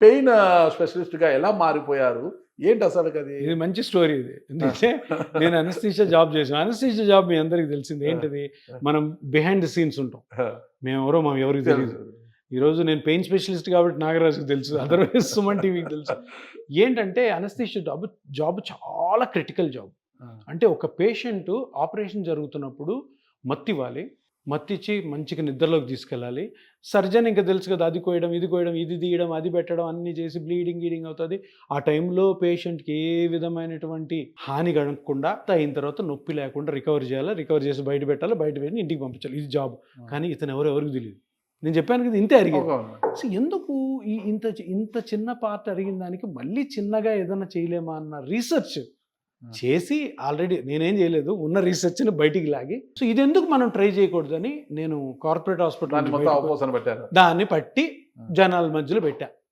Pain స్పెషలిస్ట్‌గా ఎలా మారిపోయారు? ఏంటి అసలుకి అది? ఇది మంచి స్టోరీ ఇది. ఎందుకంటే నేను అనస్థీషియా జాబ్ చేశాను. అనస్థీషియా జాబ్ మీ అందరికి తెలిసింది. ఏంటిది? మనం బిహైండ్ ది సీన్స్ ఉంటాం. మేమెవరో ఎవరికి తెలీదు. తెలుసు. ఈరోజు నేను పెయిన్ స్పెషలిస్ట్ కాబట్టి నాగరాజుకి తెలుసు. అదర్‌వైజ్ సుమన్ టీవీకి తెలుసు. ఏంటంటే అనస్థీషియా జాబ్ చాలా క్రిటికల్ జాబ్. అంటే ఒక పేషెంట్ ఆపరేషన్ జరుగుతున్నప్పుడు మత్తివ్వాలి. మత్తిచ్చి మంచిగా నిద్రలోకి తీసుకెళ్ళాలి. సర్జన్ ఇంకా తెలుసు కదా! అది కోయడం, ఇది కోయడం, ఇది తీయడం, అది పెట్టడం అన్నీ చేసి గీడింగ్ అవుతది. ఆ టైంలో పేషెంట్‌కి ఏ విధమైనటువంటి హాని కలగకుండా అయిన తర్వాత నొప్పి లేకుండా రికవర్ చేయాలి. రికవర్ చేసి బయట పెట్టాలి. బయట పెట్టి ఇంటికి పంపించాలి. ఇది జాబ్. కానీ ఇతను ఎవరికి తెలీదు. నేను చెప్పాను కదా! ఇంతే అడిగేది. సో, ఎందుకు ఇంత చిన్న పార్ట్ అడిగిన దానికి మళ్ళీ చిన్నగా ఏదైనా చేయలేమా అన్న రీసెర్చ్ చేసి ఆల్రెడీ నేనేం చేయలేదు. ఉన్న రీసెర్చ్‌ని బయటికి లాగి సో, ఇదెందుకు మనం ట్రై చేయకూడదని నేను కార్పొరేట్ హాస్పిటల్ దాన్ని మొత్తం అవపోసన పెట్టారు. దాన్ని పట్టి జనాల మధ్యలో పెట్టా.